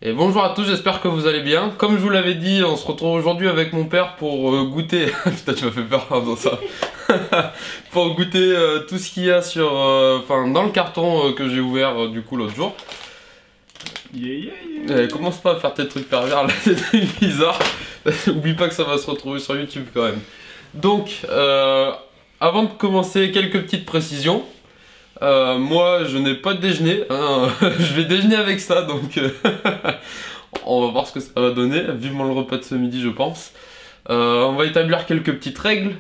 Et bonjour à tous, j'espère que vous allez bien. Comme je vous l'avais dit, on se retrouve aujourd'hui avec mon père pour goûter... Putain, tu m'as fait peur en faisant ça. Pour goûter tout ce qu'il y a sur... dans le carton que j'ai ouvert du coup l'autre jour. Commence pas à faire tes trucs pervers là, c'est bizarre. Oublie pas que ça va se retrouver sur YouTube quand même. Donc, avant de commencer, quelques petites précisions. Moi je n'ai pas de déjeuner, hein. Je vais déjeuner avec ça donc on va voir ce que ça va donner, vivement le repas de ce midi je pense. On va établir quelques petites règles,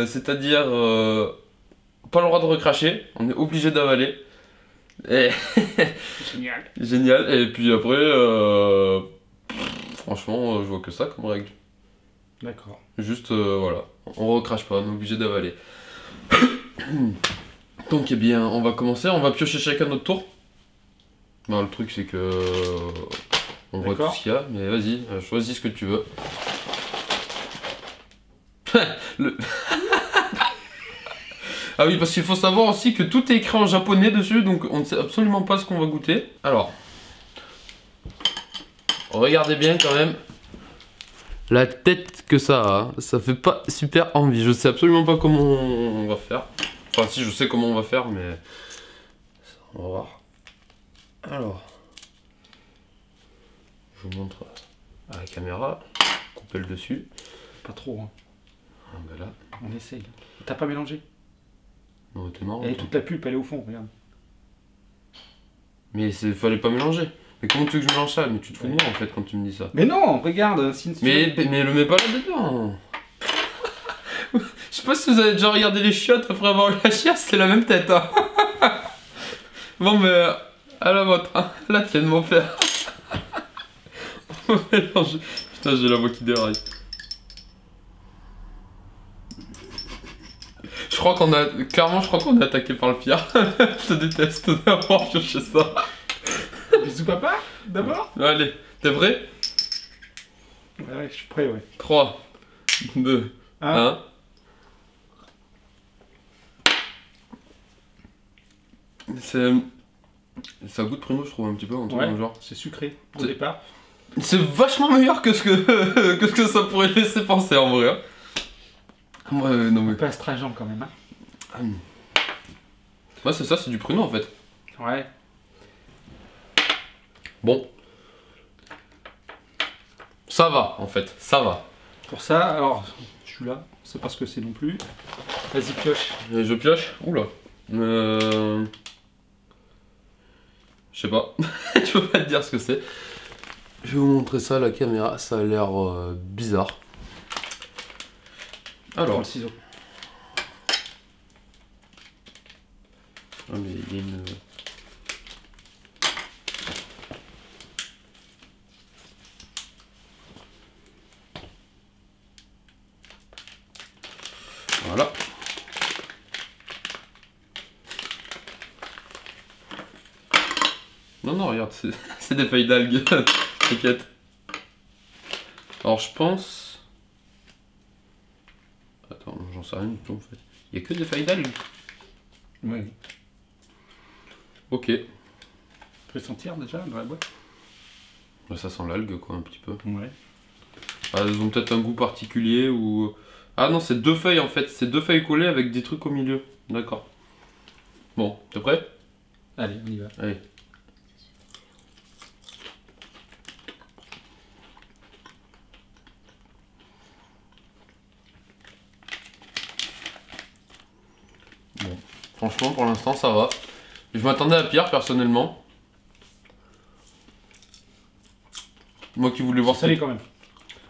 c'est-à-dire pas le droit de recracher, on est obligé d'avaler. Et génial. Génial, et puis après, franchement je vois que ça comme règle. D'accord. Juste voilà, on recrache pas, on est obligé d'avaler. Donc eh bien on va commencer, on va piocher chacun notre tour. Non, le truc c'est que on voit tout ce qu'il y a, mais vas-y, choisis ce que tu veux. Ah oui, parce qu'il faut savoir aussi que tout est écrit en japonais dessus, donc on ne sait absolument pas ce qu'on va goûter. Alors, regardez bien quand même la tête que ça a, ça fait pas super envie. Je sais absolument pas comment on va faire. Enfin si, je sais comment on va faire, mais on va voir. Alors, je vous montre à la caméra, couper le dessus. Pas trop, hein. Ah, ben là. On essaye. T'as pas mélangé? Non, t'es marrant. Et toute la pulpe, elle est au fond, regarde. Mais fallait pas mélanger. Mais comment tu veux que je mélange ça? Mais tu te fous de moi en fait quand tu me dis ça. Mais non, regarde. Mais le mets pas là-dedans. Je sais pas si vous avez déjà regardé les chiottes après avoir eu la chiasse, c'est la même tête. Hein. Bon, mais à la vôtre, hein. La tienne, mon père. On mélange. Putain, j'ai la voix qui déraille. Je crois qu'on a. Clairement, je crois qu'on est attaqué par le pire. Je te déteste d'avoir pioché ça. Bisous, papa, d'abord. Allez, t'es prêt? Ouais, je suis prêt, ouais. 3, 2, 1. Ça goûte pruneau, je trouve un petit peu en tout cas, genre. C'est sucré au départ. C'est vachement meilleur que ce que ça pourrait laisser penser en vrai. Hein. Ouais, non mais. Un peu astringent quand même. Hein. Ouais, c'est ça, c'est du pruneau en fait. Ouais. Bon. Ça va en fait, ça va. Pour ça, alors, je suis là, c'est pas ce que c'est non plus. Vas-y, pioche. Et je pioche. Oula. Je sais pas. Je peux pas te dire ce que c'est. Je vais vous montrer ça à la caméra, ça a l'air bizarre. Alors. Le ciseau. Ah mais il y a une... Voilà. Non, non, regarde, c'est des feuilles d'algues. T'inquiète. Alors, je pense... Attends, j'en sais rien du tout en fait. Il n'y a que des feuilles d'algues. Ouais. Ok. Tu peux sentir déjà dans la boîte? Bah, ça sent l'algue quoi, un petit peu. Ouais. Ah, elles ont peut-être un goût particulier ou... Ah non, c'est deux feuilles en fait. C'est deux feuilles collées avec des trucs au milieu. D'accord. Bon, t'es prêt? Allez, on y va. Allez. Bon, franchement pour l'instant ça va. Je m'attendais à pire personnellement. Moi qui voulais voir salé quand même.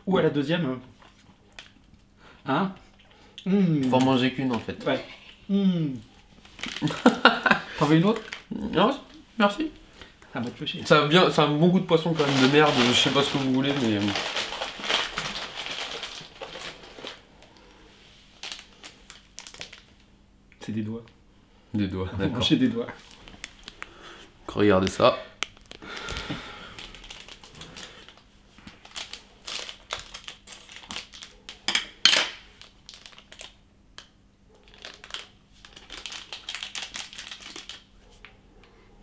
Ou à la deuxième. Hein? Faut en manger qu'une en fait. Ouais. T'en veux une autre? Non, merci. Ça va te pêcher. Ça a un bon goût de poisson quand même, de merde, je sais pas ce que vous voulez mais... C'est des doigts. Des doigts, d'accord. Manger des doigts. Regardez ça.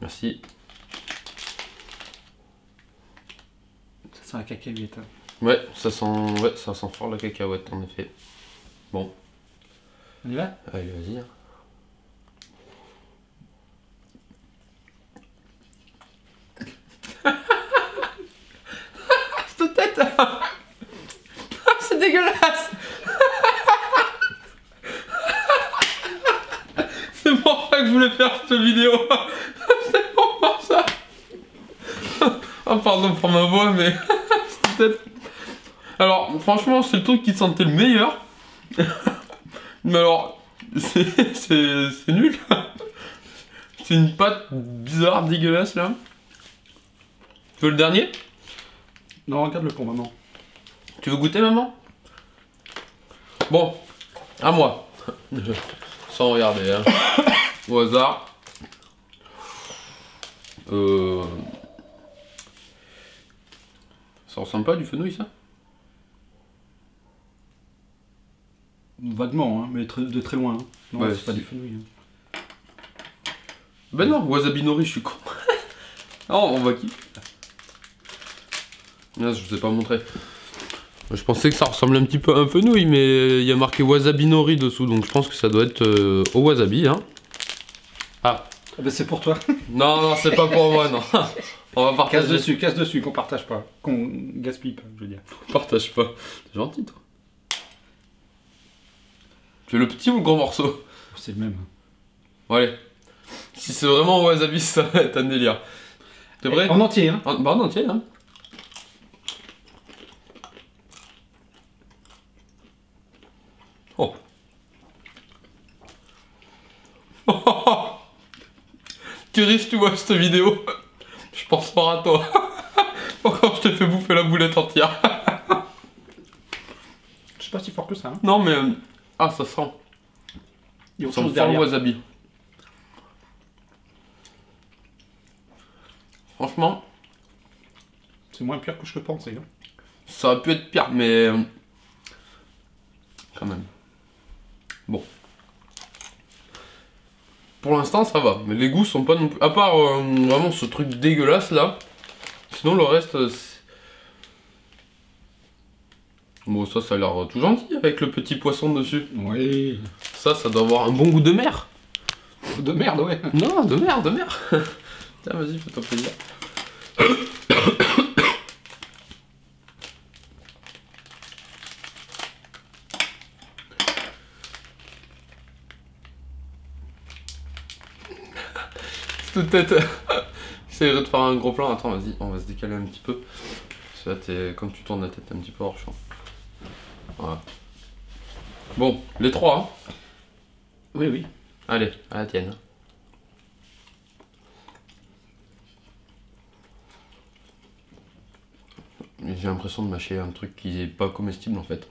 Merci. Ça sent la cacahuète. Hein. Ouais, ça sent fort la cacahuète en effet. Bon. On y va? Allez, vas-y. Hein. Cette tête. C'est dégueulasse. C'est pour ça que je voulais faire cette vidéo. C'est pour voir ça. Ah pardon pour ma voix mais cette tête. Alors franchement c'est le truc qui sentait le meilleur. Mais alors c'est nul. C'est une pâte bizarre, dégueulasse là. Tu veux le dernier? Non, regarde-le pour maman. Tu veux goûter maman? Bon, à moi. Sans regarder hein. Au hasard. Ça ressemble pas à du fenouil ça? Vaguement, hein, mais de très loin. Hein. Non, Ouais, c'est pas du fenouil. Hein. Ben non, wasabi nori, je suis con. Non, on va qui? Là, je vous ai pas montré. Je pensais que ça ressemblait un petit peu à un fenouil, mais il y a marqué wasabi nori dessous, donc je pense que ça doit être au wasabi, hein. Ah. Ah bah c'est pour toi. Non, non, c'est pas pour moi, non. On va partager. Casse dessus, qu'on partage pas. Qu'on gaspille pas, je veux dire. Partage pas. T'es gentil, toi. Tu veux le petit ou le gros morceau? C'est le même. Bon, allez. Si c'est vraiment au wasabi, ça va être un délire. T'es prêt? En entier, hein. Bah en entier, hein. Oh. Thierry, si tu vois cette vidéo, je pense pas à toi. Encore je t'ai fait bouffer la boulette entière. Je suis pas si fort que ça. Hein. Non mais... Ah, ça sent. Il y a Ça autre sent chose fort le derrière. wasabi. Franchement, C'est moins pire que je le pensais. Hein. ça aurait pu être pire, mais... Quand même. Bon. Pour l'instant, ça va. Mais les goûts sont pas non plus... À part vraiment ce truc dégueulasse, là. Sinon, le reste... Bon, ça a l'air tout gentil, avec le petit poisson dessus. Oui. Ça doit avoir un bon goût de mer. De merde, ouais. Non, de mer, de mer. Tiens, vas-y, fais-toi plaisir. Toute tête. J'essaierai de faire un gros plan. Attends, vas-y, on va se décaler un petit peu. Parce que là, comme tu tournes la tête, t'es un petit peu hors champ. Voilà. Bon, les trois. Hein. Oui, oui. Allez, à la tienne. J'ai l'impression de mâcher un truc qui est pas comestible en fait.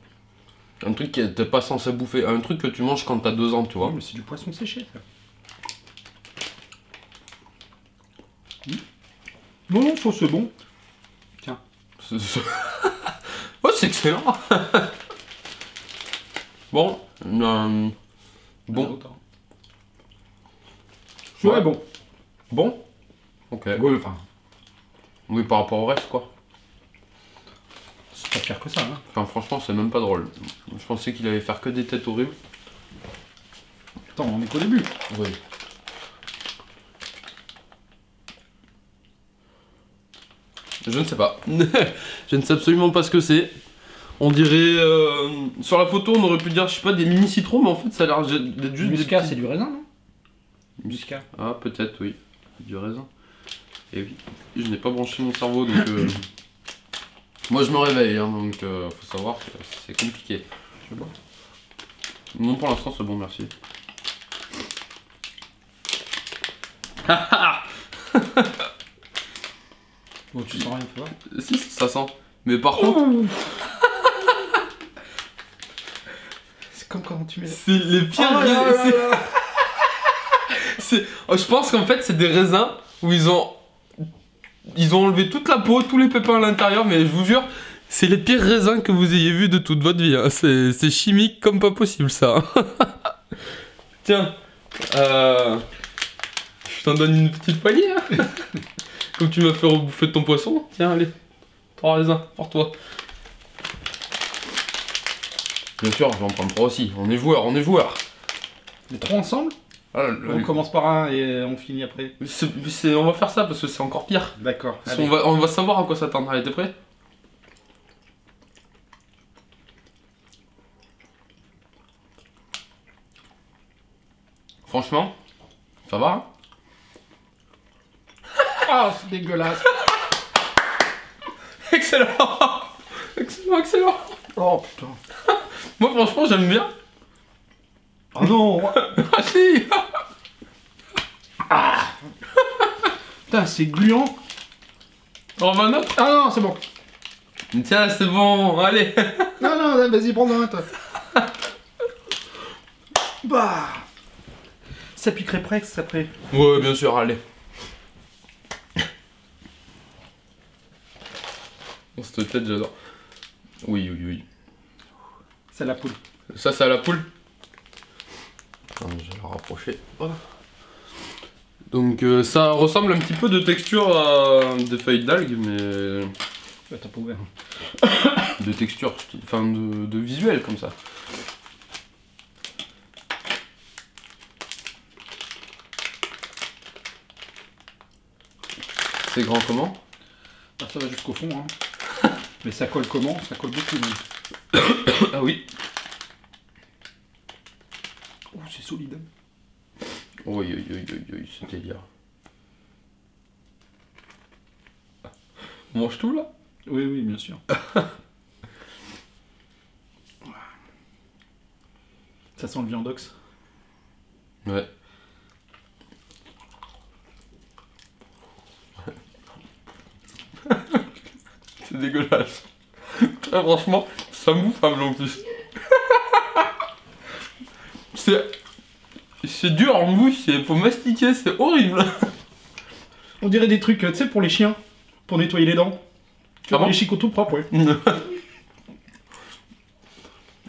Un truc que t'es pas censé bouffer. Un truc que tu manges quand t'as 2 ans, tu vois. Oui, mais c'est du poisson séché, ça. Non, non, je trouve que c'est bon. Tiens. Oh, c'est excellent. Bon. Bon. Ouais, bon. Bon. Ok. Ouais, enfin, Oui, par rapport au reste, quoi. c'est pas pire que ça. Hein. Enfin, franchement, c'est même pas drôle. Je pensais qu'il allait faire que des têtes horribles. Attends, on est qu'au début. Oui. Je ne sais pas. Je ne sais absolument pas ce que c'est. On dirait... sur la photo, on aurait pu dire, je sais pas, des mini citrons, mais en fait, ça a l'air d'être juste Muscat, des petits... c'est du raisin, non? Muscat. Ah, peut-être, oui. Du raisin. Et oui. Je n'ai pas branché mon cerveau, donc... Moi, je me réveille, hein, donc faut savoir que c'est compliqué. Je vois. Non, pour l'instant, c'est bon, merci. Bon, tu sens rien, tu vois? Si, ça sent. Mais par contre... C'est comme quand tu mets... C'est les pires raisins. Je pense qu'en fait, c'est des raisins où ils ont enlevé toute la peau, tous les pépins à l'intérieur, mais je vous jure, c'est les pires raisins que vous ayez vus de toute votre vie. Hein. C'est chimique comme pas possible, ça. Tiens. Je t'en donne une petite poignée, hein. Comme tu m'as fait rebouffer ton poisson. Tiens, allez. 3 raisins pour toi. Bien sûr, je vais en prendre 3 aussi. On est joueurs, on est joueurs. Les 3 ensemble? On commence par un et on finit après. On va faire ça parce que c'est encore pire. D'accord. On va savoir à quoi s'attendre. Allez, t'es prêt? Franchement, ça va, hein? Ah, c'est dégueulasse. Excellent. Excellent, excellent. Oh putain. Moi, franchement, j'aime bien. Oh non. Ah si. Putain, c'est gluant. On va un autre. Ah non, c'est bon. Tiens, c'est bon, allez. Non, non, vas-y, prends un toi. Bah. Ça piquerait presque après. Ouais, bien sûr, allez. Cette tête, j'adore. Oui, oui, oui. C'est la poule. Ça, c'est à la poule. Attends, je vais la rapprocher. Voilà. Donc, ça ressemble un petit peu de texture à des feuilles d'algues, mais... T'as pas ouvert. de texture, enfin de visuel comme ça. C'est grand comment? Ah, ça va jusqu'au fond, hein. Mais ça colle comment? Ça colle beaucoup, même. Ah oui. Oh, c'est solide. Oui, oui, oui, oui, oui, c'est délire. On mange tout là? Oui, oui, bien sûr. Ça sent le viandox. Ouais. C'est dégueulasse. Très franchement, ça m'ouffable en plus. C'est dur en bouche, faut mastiquer, c'est horrible. On dirait des trucs, tu sais, pour les chiens, pour nettoyer les dents. Tu vois, bon les chicots tout propres, ouais.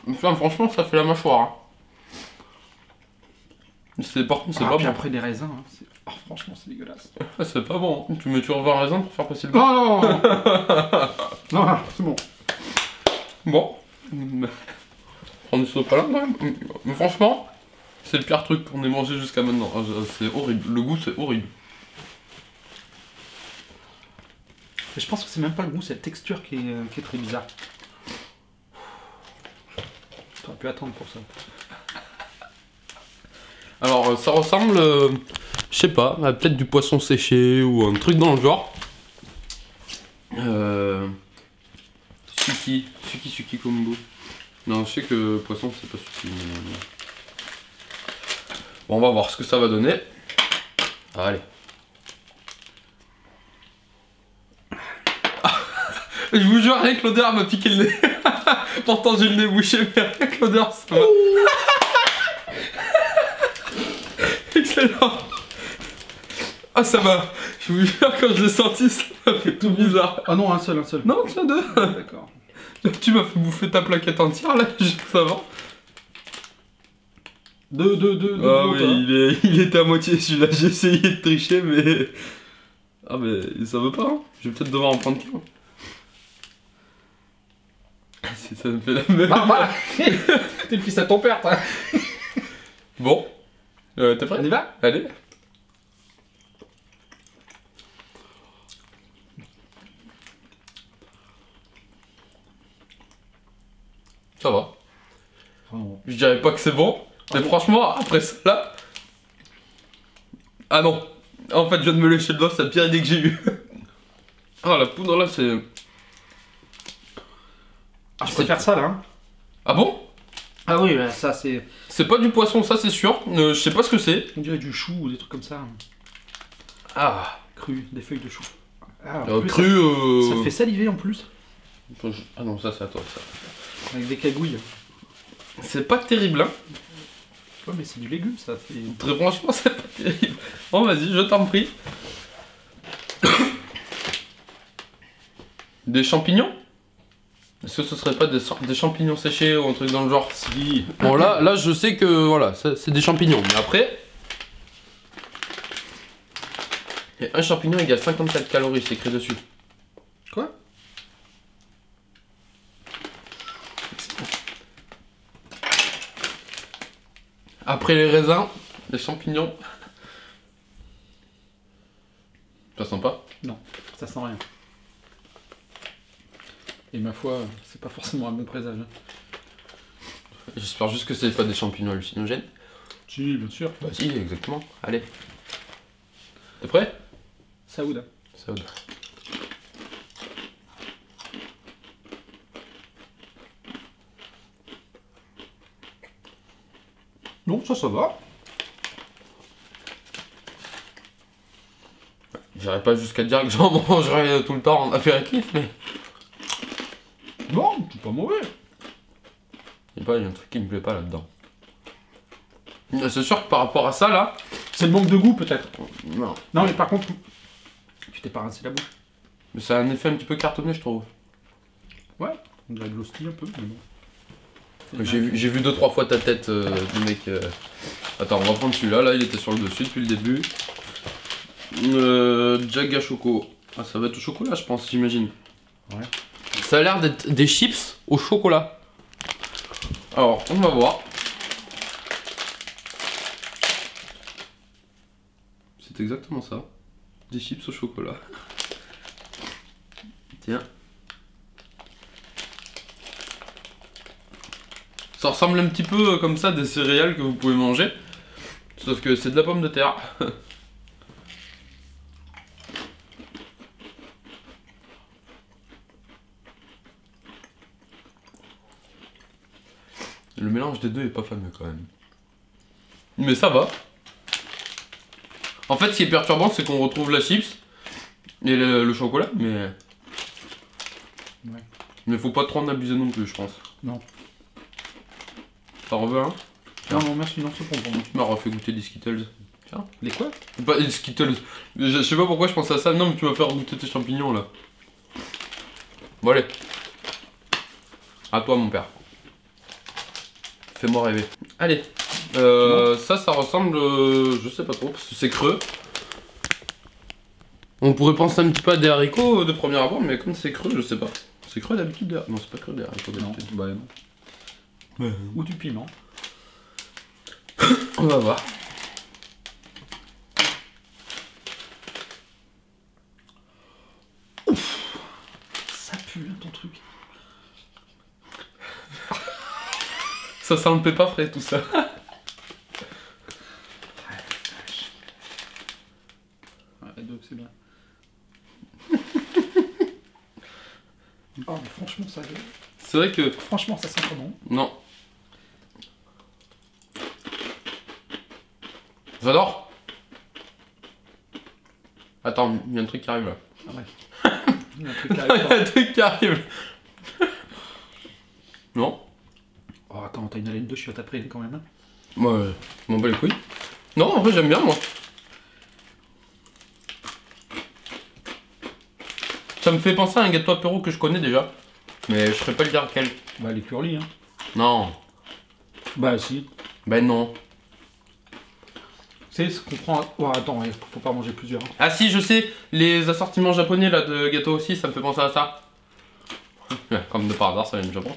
Enfin, franchement, ça fait la mâchoire. Hein. Par contre, c'est pas puis bon. après, les raisins, hein, oh, franchement, c'est dégueulasse. C'est pas bon. Hein. Tu mets toujours 20 raisins pour faire passer le goût. Non, non, non. Non, c'est bon. Bon. On ne saute pas là, quand même. Mais franchement, c'est le pire truc qu'on ait mangé jusqu'à maintenant. C'est horrible. Le goût, c'est horrible. Et je pense que c'est même pas le goût, c'est la texture qui est très bizarre. T'aurais pu attendre pour ça. Alors, ça ressemble, je sais pas, à peut-être du poisson séché ou un truc dans le genre. Suki combo. Non, je sais que poisson, c'est pas suki. Mais... Bon, on va voir ce que ça va donner. Allez. Je vous jure, rien que l'odeur m'a piqué le nez. Pourtant, j'ai le nez bouché, mais rien que l'odeur, ça m'a... Excellent. Ah, ça va. Je vous jure, quand je l'ai senti, ça m'a fait tout bizarre. Ah non, un seul. Non, tiens, deux. D'accord. Tu m'as fait bouffer ta plaquette entière, là, ça va. Deux. Ah oui, il était à moitié celui-là, j'ai essayé de tricher, mais... Ah, mais ça veut pas, hein. Je vais peut-être devoir en prendre qu'un. Si ça me fait la même... Ah, voilà. T'es le fils à ton père, toi. Bon. T'es prêt? On y va? Allez. Ça va. Oh. Je dirais pas que c'est bon, mais franchement, après ça là... Ah non. En fait, je viens de me lécher le doigt, c'est la pire idée que j'ai eue. Ah, la poudre là, c'est... Ah, je préfère ça, là. Hein. Ah bon? Ah oui, ça, c'est... C'est pas du poisson, ça c'est sûr. Je sais pas ce que c'est. On dirait du chou ou des trucs comme ça. Ah. Cru, des feuilles de chou. Ah, Cru, ça te fait saliver en plus. Ah non, ça c'est à toi, ça. Avec des cagouilles. C'est pas terrible, hein. Ouais, mais c'est du légume, ça. Très franchement, c'est pas terrible. Bon, vas-y, je t'en prie. Des champignons? Est-ce que ce serait pas des champignons séchés ou un truc dans le genre? Si. Bon, là, je sais que, voilà, c'est des champignons. Mais après... Et un champignon égale 54 calories, c'est écrit dessus. Quoi? Après les raisins, les champignons. Ça sent pas? Non, ça sent rien. Et ma foi, c'est pas forcément un bon présage. Hein. J'espère juste que c'est pas des champignons hallucinogènes. Si, bien sûr. Bah si, exactement. Allez. T'es prêt? Saouda. Saoud. Non, ça va. J'irais pas jusqu'à dire que j'en mangerais tout le temps en apéritif, mais... Non, c'est pas mauvais. Il y a un truc qui me plaît pas là-dedans. C'est sûr que par rapport à ça, là... C'est le manque de goût, peut-être. Non. Non, mais par contre, tu t'es pas rincé la bouche. Mais ça a un effet un petit peu cartonné, je trouve. Ouais, on dirait de l'hostie un peu, mais bon. J'ai vu 2-3 fois ta tête, du mec. Attends, on va prendre celui-là, là il était sur le dessus depuis le début. Jack à choco. Ah, ça va être au chocolat, je pense, j'imagine. Ouais. Ça a l'air d'être des chips au chocolat. Alors, on va voir. C'est exactement ça. Des chips au chocolat. Tiens. Ça ressemble un petit peu comme ça des céréales que vous pouvez manger. Sauf que c'est de la pomme de terre. Le mélange des deux est pas fameux quand même. Mais ça va. En fait, ce qui est perturbant, c'est qu'on retrouve la chips et le chocolat, mais... Ouais. Mais faut pas trop en abuser non plus, je pense. Non. Ça en veut un? Non, non, merci, non, c'est bon pour moi. Tu m'as refait goûter des Skittles. Tiens. Les quoi? Pas des Skittles. Je sais pas pourquoi je pense à ça. Non, mais tu vas faire goûter tes champignons là. Bon, allez. À toi, mon père. Fais-moi rêver. Allez. Ça ressemble. Je sais pas trop, parce que c'est creux. On pourrait penser un petit peu à des haricots de premier abord, mais comme c'est creux, je sais pas. C'est creux d'habitude? Non, c'est pas creux des haricots Non, d'habitude. bah non. Ou du piment. On va voir. Ça pue, hein, ton truc. Ça sent le pépin frais tout ça. Ouais, donc c'est bien. Oh, mais franchement, ça. C'est vrai que. Franchement, ça sent pas bon. Non. J'adore. Attends, il y a un truc qui arrive là. Ah ouais. Il y a un truc qui Il y arrive a pas. un truc qui arrive. Non. Oh, attends, t'as une haleine de chiottes après quand même. Hein. Moi, je m'en bats les couilles. Non, en vrai, j'aime bien moi. Ça me fait penser à un gâteau apéro que je connais déjà. Mais je saurais pas le dire lequel. Bah, les curly, hein. Non. Bah, si. Ben non. Tu sais, ce qu'on prend. Oh, attends, ouais, faut pas manger plusieurs. Hein. Ah si, je sais, les assortiments japonais là de gâteaux aussi, ça me fait penser à ça. Ouais, comme de par hasard, ça vient du Japon.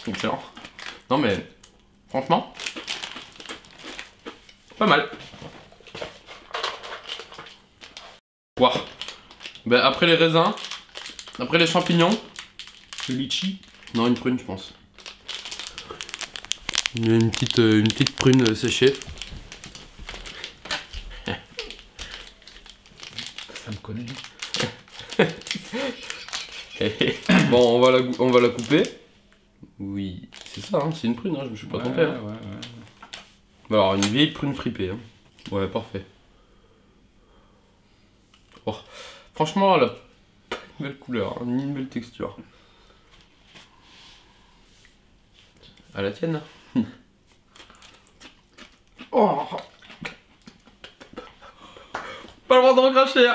Excellent. Non mais, franchement, pas mal. Wow. Ben après les raisins, après les champignons. Le litchi. Non, une prune, je pense. Une petite prune séchée. Ça me connaît. Bon, on va la couper. Oui, c'est ça, hein, c'est une prune, hein, je me suis pas trompé. Hein. Ouais. Alors, une vieille prune fripée. Hein. Ouais, parfait. Oh. Franchement, elle a pas une belle couleur, hein, ni une belle texture. À la tienne. Oh. Pas le droit de recracher.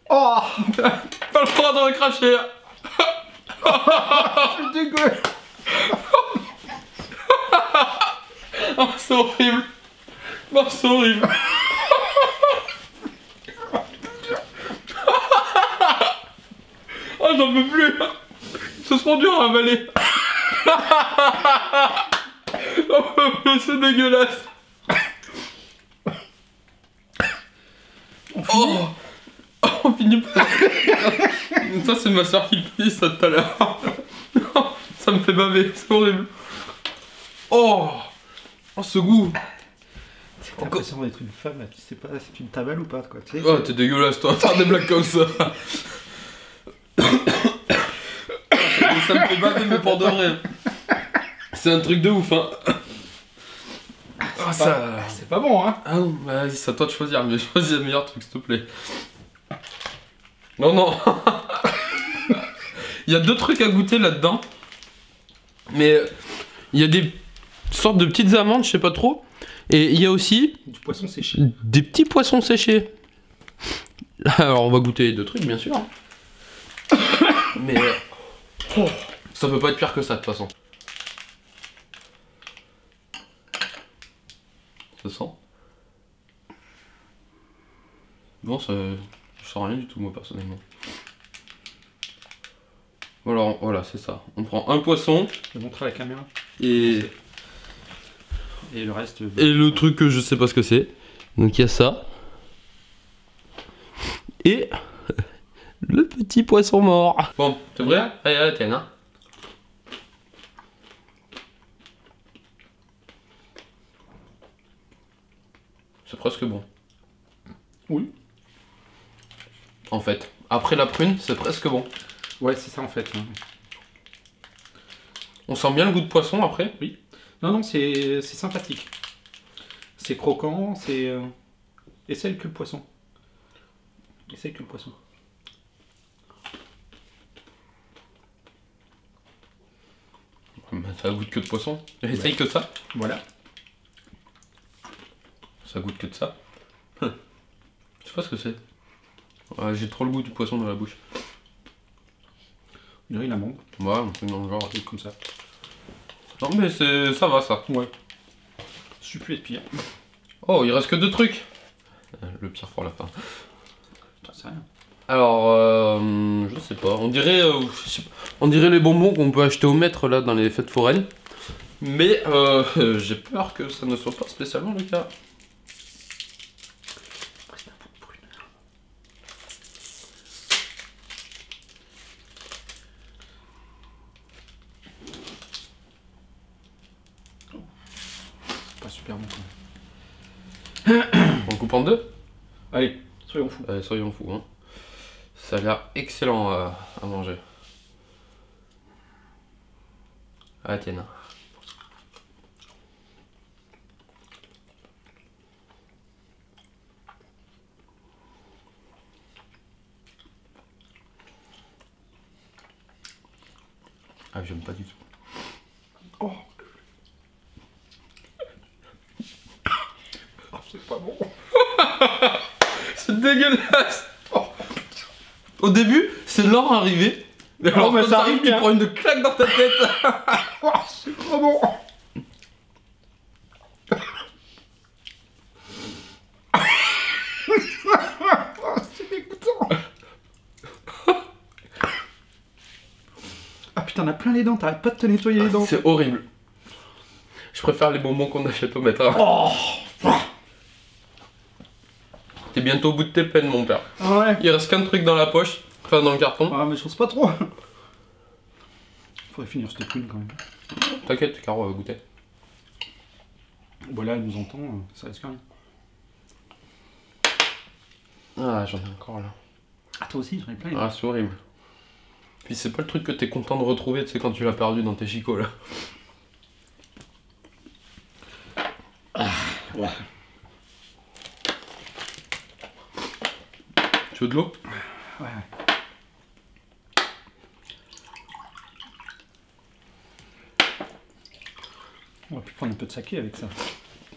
Oh. Pas le droit de recracher. C'est dégueu. Oh, c'est horrible. Oh, c'est horrible. j'en peux plus. Ce sera dur à avaler. Oh, c'est dégueulasse. Oh, on finit pas. Ça c'est ma soeur qui finit ça tout à l'heure. Ça me fait baver, c'est horrible. Oh, ce goût. T'as l'impression d'être une femme là, tu sais pas si tu me t'avales ou pas quoi. Tu sais, Oh, t'es dégueulasse toi, faire des blagues comme ça. Ça me fait baver mais pour de vrai. C'est un truc de ouf hein. c'est pas bon hein. Ah non, bah vas-y, c'est à toi de choisir, mais choisis le meilleur truc s'il te plaît. Non, non. Il y a 2 trucs à goûter là-dedans. Mais il y a des sortes de petites amandes, je sais pas trop. Et il y a aussi Du poisson séché. des petits poissons séchés. Alors on va goûter les 2 trucs bien sûr. Mais ça peut pas être pire que ça de toute façon. Ça sent. Bon, ça, je sens rien du tout moi personnellement. Alors voilà, c'est ça. On prend un poisson. Je vais montrer à la caméra. Et le reste. et le truc que je sais pas ce que c'est. Donc il y a ça. Et le petit poisson mort. Bon, c'est vrai? Allez, allez, tiens, hein. C'est presque bon. Oui. En fait, après la prune, c'est presque bon. Ouais, c'est ça en fait. Hein. On sent bien le goût de poisson après. Oui. Non, non, c'est sympathique. C'est croquant, c'est. Essaye que le poisson. Essaye que le poisson. Ça goûte que de poisson. Essaye que ça. Voilà. Ça goûte que de ça. Je sais pas ce que c'est. Ouais, j'ai trop le goût du poisson dans la bouche. Il y a une amande. Ouais, un truc dans le genre. C'est comme ça. Non mais ça va ça. Ouais. Super pire. Oh, il reste que 2 trucs. Le pire pour la fin. C'est rien. Alors, je sais pas. On dirait, on dirait les bonbons qu'on peut acheter au maître là dans les fêtes foraines. Mais j'ai peur que ça ne soit pas spécialement le cas. Pas super bon quand même. On coupe en 2. Allez, soyons fous. Allez, soyons fous. Hein. Ça a l'air excellent à manger. Ah tiens. Ah j'aime pas du tout. Oh. Oh, c'est pas bon. C'est dégueulasse. Oh. Au début, c'est lent à arriver. Mais alors mais quand ça ça arrive, arrive tu bien. prends une claque dans ta tête. Oh, c'est pas bon. C'est dégoûtant. Ah putain, on a plein les dents, t'arrêtes pas de te nettoyer les dents. C'est horrible. Je préfère les bonbons qu'on achète au maître. Oh. T'es bientôt au bout de tes peines, mon père. Ouais. Il reste qu'un truc dans la poche, enfin dans le carton. Ah mais je pense pas trop. Faudrait finir cette prune quand même. T'inquiète, Caro va goûter. Bon là, elle nous entend, ça risque rien. Ah, j'en ai encore là. Ah toi aussi, j'en ai plein les dents. Ah, c'est horrible. Puis c'est pas le truc que t'es content de retrouver, tu sais, quand tu l'as perdu dans tes chicots là. Ouais. Tu veux de l'eau? Ouais. On va plus prendre un peu de saké avec ça.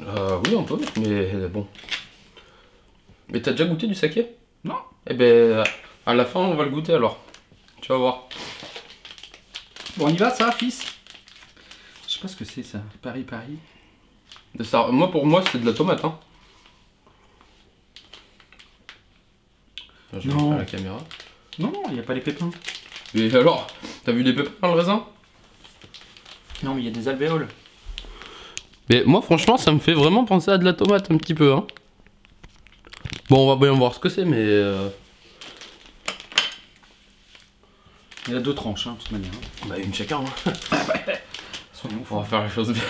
Oui, on peut, mais bon. Mais t'as déjà goûté du saké? Non. Eh ben, à la fin, on va le goûter alors. Tu vas voir. Bon, on y va ça, fils? Je sais pas ce que c'est ça. Paris. Ça, moi, pour moi, c'est de la tomate, hein. Je vais Non. montrer à la caméra. Non, il n'y a pas les pépins. Et alors, t'as vu les pépins dans le raisin? Non, mais il y a des alvéoles. Mais moi, franchement, ça me fait vraiment penser à de la tomate un petit peu. Hein. Bon, on va bien voir ce que c'est, mais. Il y a 2 tranches, hein, de toute manière. Bah, une chacun. Hein. On va faire les choses bien.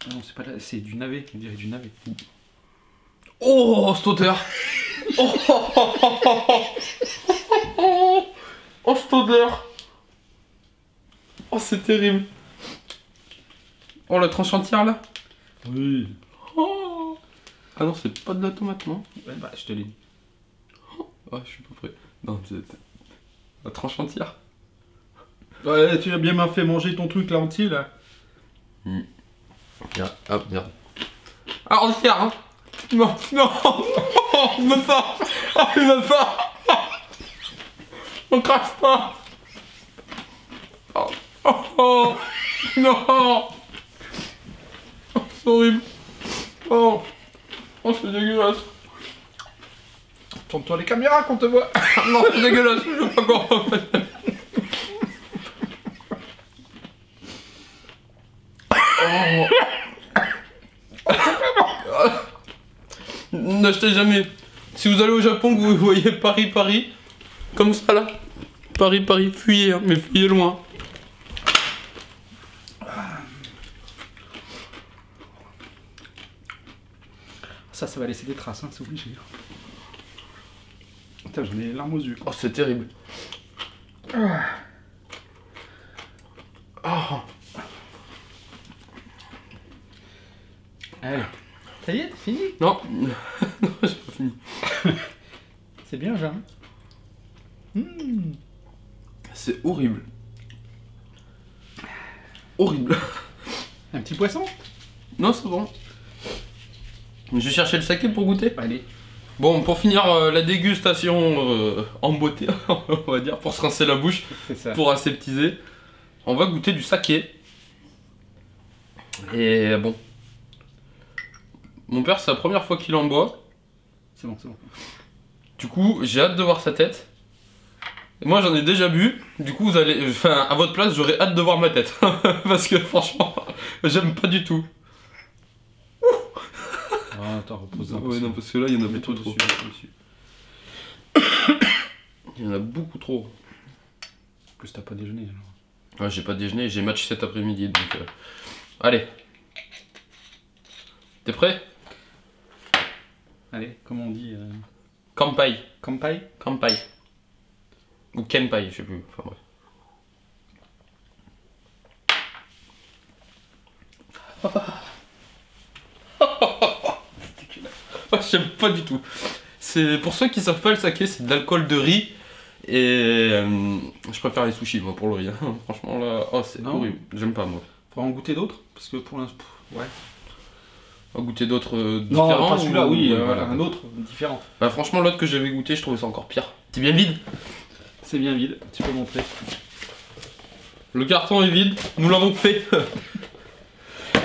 Non, c'est pas là, c'est du navet, on dirait du navet. Oh, cette odeur. Oh, oh, oh, oh, oh, oh, cette odeur. Oh, c'est terrible. Oh, la tranche entière là. Oui. Oh. Ah non, c'est pas de la tomate, non? Ouais, bah, je te l'ai dit. Ah, je suis pas prêt. Non, c'est la tranche entière. Ouais, tu as bien fait manger ton truc là entier là. Merde, ah, merde. Ah, entière, hein. Non, non. Oh, même pas. Oh, même pas. On crache pas. Oh, oh, oh. Non. Oh, c'est horrible. Oh. Oh, c'est dégueulasse. Tourne-toi les caméras qu'on te voit. Non, c'est dégueulasse, je sais pas quoi. Oh. N'achetez jamais. Si vous allez au Japon, que vous voyez Paris, Paris, comme ça là. Paris, Paris, fuyez, hein, mais fuyez loin. Ça va laisser des traces, hein, c'est obligé. Putain, j'en ai les larmes aux yeux. Oh, c'est terrible. Oh. Allez. Ça y est, c'est fini? Non, non, j'ai pas fini. C'est bien, Jean. C'est horrible. Horrible. Un petit poisson? Non, c'est bon. Je vais chercher le saké pour goûter. Allez. Bon, pour finir la dégustation en beauté, on va dire, pour se rincer la bouche, C'est ça. pour aseptiser, on va goûter du saké. Et bon. Mon père, c'est la première fois qu'il en boit. C'est bon, c'est bon. Du coup, j'ai hâte de voir sa tête. Et moi, j'en ai déjà bu. Du coup, vous allez, enfin, à votre place, j'aurais hâte de voir ma tête. Parce que franchement, j'aime pas du tout. Ah, attends, repose-en. Ouais, non, parce que là, il y en a beaucoup trop. Dessus. Il y en a beaucoup trop. En plus, t'as pas déjeuné alors. Ouais, j'ai pas déjeuné, j'ai match cet après-midi, donc... Allez. T'es prêt? Allez, comment on dit Kampai. Kampai? Kampai. Ou Kenpai, je sais plus. Enfin bref. J'aime pas du tout. C'est pour ceux qui savent pas, le saké, c'est de l'alcool de riz. Et je préfère les sushis moi pour le riz. Hein. Franchement là, oh c'est Non. horrible. J'aime pas moi. Faudra en goûter d'autres? Parce que pour l'instant. Ouais. On va goûter d'autres Non, différents. pas celui-là, ou- oui, voilà. un autre, différent. Bah franchement l'autre que j'avais goûté, je trouvais ça encore pire. C'est bien vide. C'est bien vide, tu peux montrer. Le carton est vide, nous l'avons fait.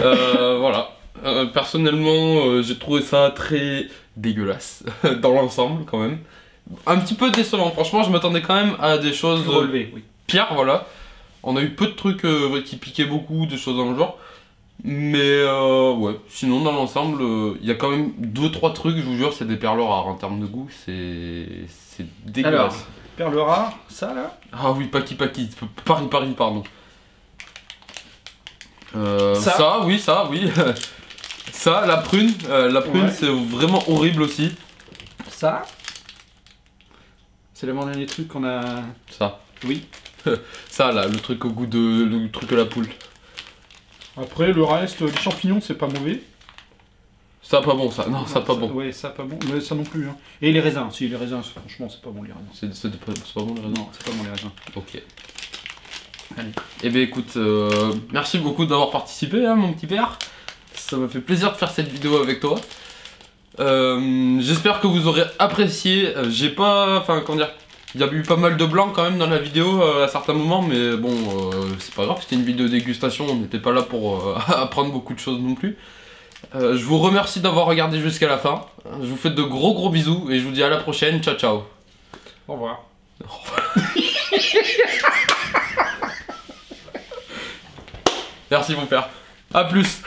Voilà. Personnellement, j'ai trouvé ça très dégueulasse dans l'ensemble quand même. Un petit peu décevant, franchement, je m'attendais quand même à des choses Relevé, oui. pires, voilà. On a eu peu de trucs qui piquaient beaucoup, des choses dans le genre. Mais ouais, sinon dans l'ensemble, il y a quand même 2-3 trucs, je vous jure, c'est des perles rares en termes de goût, c'est dégueulasse. Alors, perle rare, ça là? Ah oui, Paki, Paris, pardon. Ça. Ça, oui. Ça, la prune, Ouais. c'est vraiment horrible aussi. Ça? C'est l'avant-dernier truc qu'on a. Ça. Oui. Ça là, le truc au goût de. Le truc à la poule. Après, le reste, les champignons, c'est pas mauvais. Ça pas bon ça, non, ça pas bon. Ouais, ça pas bon, mais ça non plus. Hein. Et les raisins, si, les raisins, franchement, c'est pas bon les raisins. C'est pas bon le raisin. Non, c'est pas bon les raisins. Ok. Allez. Eh bien écoute, merci beaucoup d'avoir participé hein, mon petit père. Ça m'a fait plaisir de faire cette vidéo avec toi. J'espère que vous aurez apprécié. J'ai pas... Enfin comment dire... Il y a eu pas mal de blanc quand même dans la vidéo à certains moments, mais bon, c'est pas grave, c'était une vidéo dégustation, on n'était pas là pour apprendre beaucoup de choses non plus. Je vous remercie d'avoir regardé jusqu'à la fin. Je vous fais de gros bisous et je vous dis à la prochaine. Ciao ciao. Au revoir. Merci mon père. A plus.